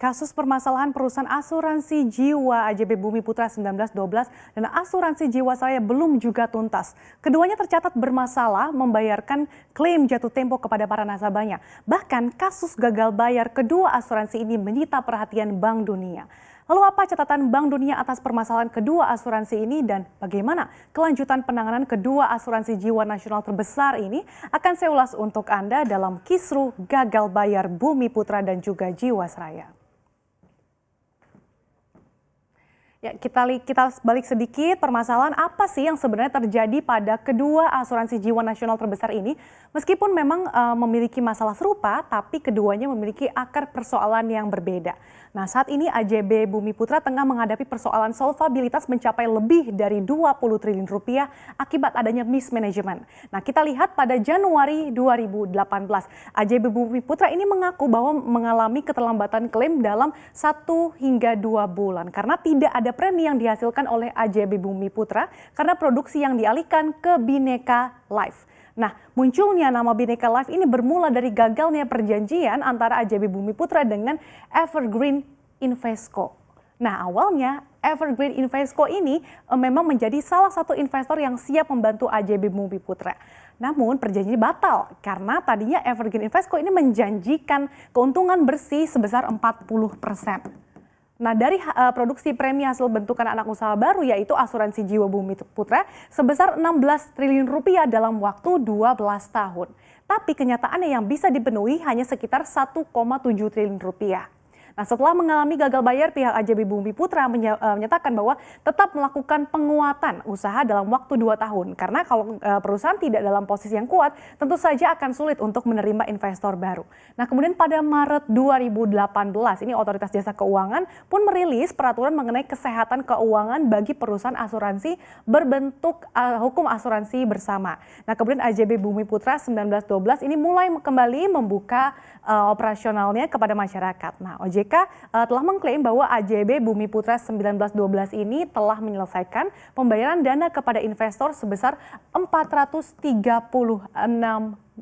Kasus permasalahan perusahaan asuransi jiwa AJB Bumi Putra 1912 dan asuransi Jiwasraya belum juga tuntas. Keduanya tercatat bermasalah membayarkan klaim jatuh tempo kepada para nasabahnya. Bahkan kasus gagal bayar kedua asuransi ini menyita perhatian Bank Dunia. Lalu apa catatan Bank Dunia atas permasalahan kedua asuransi ini dan bagaimana kelanjutan penanganan kedua asuransi jiwa nasional terbesar ini akan saya ulas untuk Anda dalam kisru gagal bayar Bumi Putra dan juga Jiwasraya. Ya, kita balik sedikit permasalahan apa sih yang sebenarnya terjadi pada kedua asuransi jiwa nasional terbesar ini. Meskipun memang memiliki masalah serupa, tapi keduanya memiliki akar persoalan yang berbeda. Nah, saat ini AJB Bumi Putra tengah menghadapi persoalan solvabilitas mencapai lebih dari 20 triliun rupiah akibat adanya mismanagement. Nah, kita lihat pada Januari 2018, AJB Bumi Putra ini mengaku bahwa mengalami keterlambatan klaim dalam 1 hingga 2 bulan karena tidak ada premi yang dihasilkan oleh AJB Bumi Putra karena produksi yang dialihkan ke Bhinneka Life. Nah, munculnya nama Bhinneka Life ini bermula dari gagalnya perjanjian antara AJB Bumi Putra dengan Evergreen Invesco. Nah, awalnya Evergreen Invesco ini memang menjadi salah satu investor yang siap membantu AJB Bumi Putra. Namun perjanjian batal karena tadinya Evergreen Invesco ini menjanjikan keuntungan bersih sebesar 40%. Nah, dari produksi premi hasil bentukan anak usaha baru yaitu asuransi jiwa Bumi Putra sebesar 16 triliun rupiah dalam waktu 12 tahun. Tapi kenyataannya yang bisa dipenuhi hanya sekitar 1,7 triliun rupiah. Nah, setelah mengalami gagal bayar, pihak AJB Bumi Putra menyatakan bahwa tetap melakukan penguatan usaha dalam waktu 2 tahun. Karena kalau perusahaan tidak dalam posisi yang kuat, tentu saja akan sulit untuk menerima investor baru. Nah, kemudian pada Maret 2018, ini Otoritas Jasa Keuangan pun merilis peraturan mengenai kesehatan keuangan bagi perusahaan asuransi berbentuk hukum asuransi bersama. Nah, kemudian AJB Bumi Putra 1912 ini mulai kembali membuka operasionalnya kepada masyarakat. Nah, OJK telah mengklaim bahwa AJB Bumi Putra 1912 ini telah menyelesaikan pembayaran dana kepada investor sebesar 436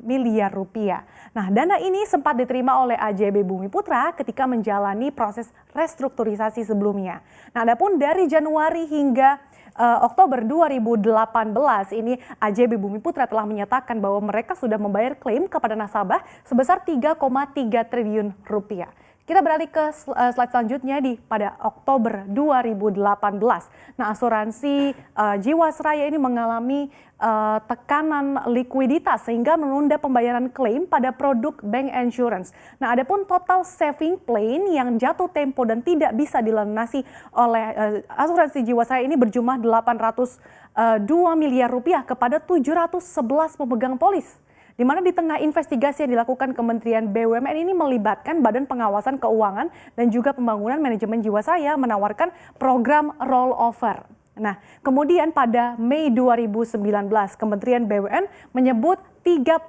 miliar rupiah. Nah, dana ini sempat diterima oleh AJB Bumi Putra ketika menjalani proses restrukturisasi sebelumnya. Nah, adapun dari Januari hingga Oktober 2018 ini AJB Bumi Putra telah menyatakan bahwa mereka sudah membayar klaim kepada nasabah sebesar 3,3 triliun rupiah. Kita beralih ke slide selanjutnya pada Oktober 2018. Nah, asuransi Jiwasraya ini mengalami tekanan likuiditas sehingga menunda pembayaran klaim pada produk bank insurance. Nah, adapun total saving plan yang jatuh tempo dan tidak bisa dilunasi oleh asuransi Jiwasraya ini berjumlah 802 miliar rupiah kepada 711 pemegang polis. Di mana di tengah investigasi yang dilakukan Kementerian BUMN ini melibatkan Badan Pengawasan Keuangan dan juga Pembangunan Manajemen Jiwasraya menawarkan program rollover. Nah, kemudian pada Mei 2019 Kementerian BUMN menyebut 35%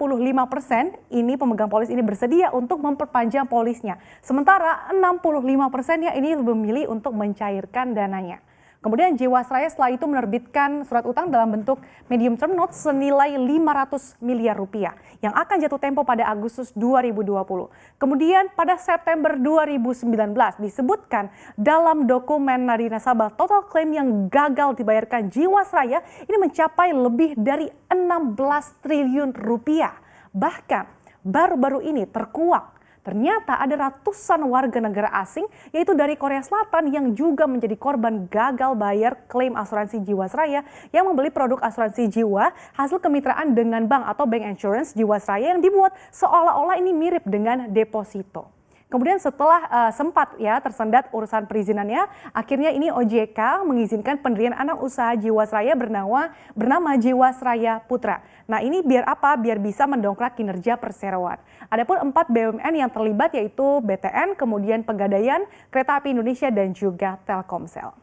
ini pemegang polis ini bersedia untuk memperpanjang polisnya. Sementara 65%-nya ini memilih untuk mencairkan dananya. Kemudian Jiwasraya setelah itu menerbitkan surat utang dalam bentuk medium term note senilai 500 miliar rupiah yang akan jatuh tempo pada Agustus 2020. Kemudian pada September 2019 disebutkan dalam dokumen dari nasabah total klaim yang gagal dibayarkan Jiwasraya ini mencapai lebih dari 16 triliun rupiah. Bahkan baru-baru ini terkuak ternyata ada ratusan warga negara asing yaitu dari Korea Selatan yang juga menjadi korban gagal bayar klaim asuransi Jiwasraya yang membeli produk asuransi jiwa hasil kemitraan dengan bank atau bank insurance Jiwasraya yang dibuat seolah-olah ini mirip dengan deposito. Kemudian setelah sempat tersendat urusan perizinannya, akhirnya ini OJK mengizinkan pendirian anak usaha Jiwasraya bernama Jiwasraya Putra. Nah, ini biar apa? Biar bisa mendongkrak kinerja perseroan. Adapun 4 BUMN yang terlibat yaitu BTN, kemudian Pegadaian, Kereta Api Indonesia dan juga Telkomsel.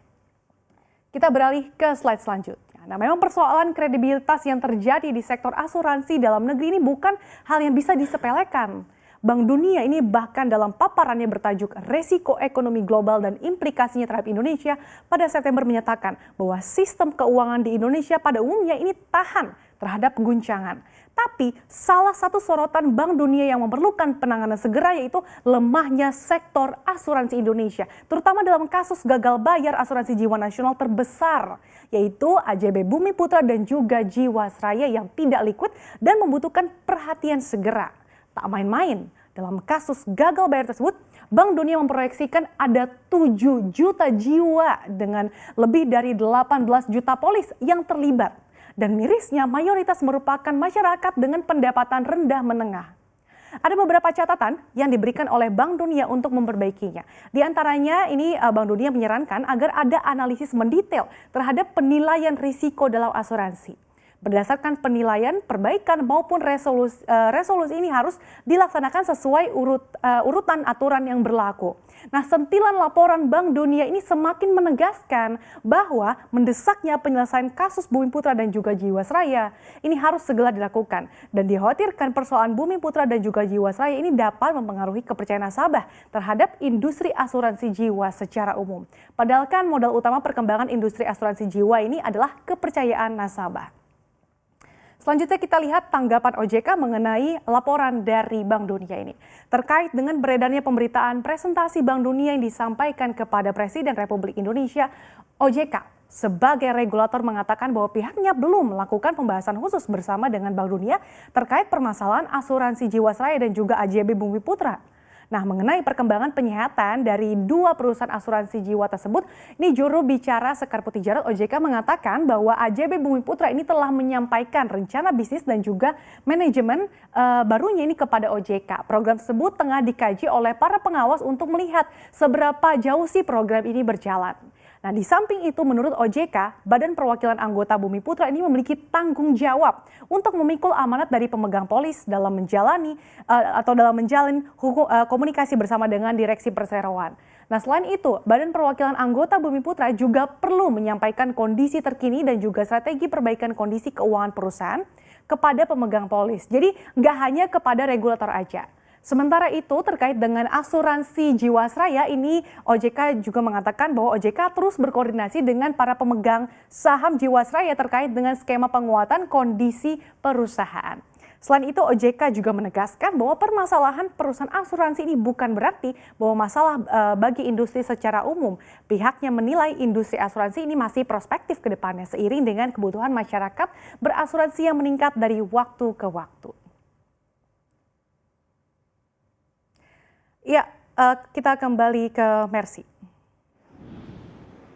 Kita beralih ke slide selanjutnya. Nah, memang persoalan kredibilitas yang terjadi di sektor asuransi dalam negeri ini bukan hal yang bisa disepelekan. Bank Dunia ini bahkan dalam paparannya bertajuk Resiko Ekonomi Global dan Implikasinya terhadap Indonesia pada September menyatakan bahwa sistem keuangan di Indonesia pada umumnya ini tahan terhadap guncangan. Tapi salah satu sorotan Bank Dunia yang memerlukan penanganan segera yaitu lemahnya sektor asuransi Indonesia, terutama dalam kasus gagal bayar asuransi jiwa nasional terbesar, yaitu AJB Bumi Putra dan juga Jiwasraya yang tidak liquid dan membutuhkan perhatian segera. Tak main-main, dalam kasus gagal bayar tersebut, Bank Dunia memproyeksikan ada 7 juta jiwa dengan lebih dari 18 juta polis yang terlibat. Dan mirisnya mayoritas merupakan masyarakat dengan pendapatan rendah menengah. Ada beberapa catatan yang diberikan oleh Bank Dunia untuk memperbaikinya. Di antaranya ini Bank Dunia menyarankan agar ada analisis mendetail terhadap penilaian risiko dalam asuransi. Berdasarkan penilaian, perbaikan maupun resolusi ini harus dilaksanakan sesuai urutan aturan yang berlaku. Nah, sentilan laporan Bank Dunia ini semakin menegaskan bahwa mendesaknya penyelesaian kasus Bumi Putra dan juga Jiwasraya ini harus segera dilakukan. Dan dikhawatirkan persoalan Bumi Putra dan juga Jiwasraya ini dapat mempengaruhi kepercayaan nasabah terhadap industri asuransi jiwa secara umum. Padahal kan modal utama perkembangan industri asuransi jiwa ini adalah kepercayaan nasabah. Selanjutnya kita lihat tanggapan OJK mengenai laporan dari Bank Dunia ini. Terkait dengan beredarnya pemberitaan presentasi Bank Dunia yang disampaikan kepada Presiden Republik Indonesia, OJK sebagai regulator mengatakan bahwa pihaknya belum melakukan pembahasan khusus bersama dengan Bank Dunia terkait permasalahan asuransi Jiwasraya dan juga AJB Bumi Putra. Nah, mengenai perkembangan penyihatan dari 2 perusahaan asuransi jiwa tersebut, ini juru bicara Sekar Putih Jarot OJK mengatakan bahwa AJB Bumi Putra ini telah menyampaikan rencana bisnis dan juga manajemen barunya ini kepada OJK. Program tersebut tengah dikaji oleh para pengawas untuk melihat seberapa jauh sih program ini berjalan. Nah, di samping itu menurut OJK, Badan Perwakilan Anggota Bumi Putra ini memiliki tanggung jawab untuk memikul amanat dari pemegang polis dalam menjalani dalam menjalin komunikasi bersama dengan Direksi Perseroan. Nah, selain itu, Badan Perwakilan Anggota Bumi Putra juga perlu menyampaikan kondisi terkini dan juga strategi perbaikan kondisi keuangan perusahaan kepada pemegang polis. Jadi, nggak hanya kepada regulator aja. Sementara itu terkait dengan asuransi Jiwasraya ini OJK juga mengatakan bahwa OJK terus berkoordinasi dengan para pemegang saham Jiwasraya terkait dengan skema penguatan kondisi perusahaan. Selain itu OJK juga menegaskan bahwa permasalahan perusahaan asuransi ini bukan berarti bahwa masalah bagi industri secara umum. Pihaknya menilai industri asuransi ini masih prospektif ke depannya seiring dengan kebutuhan masyarakat berasuransi yang meningkat dari waktu ke waktu. Ya, kita kembali ke Mercy.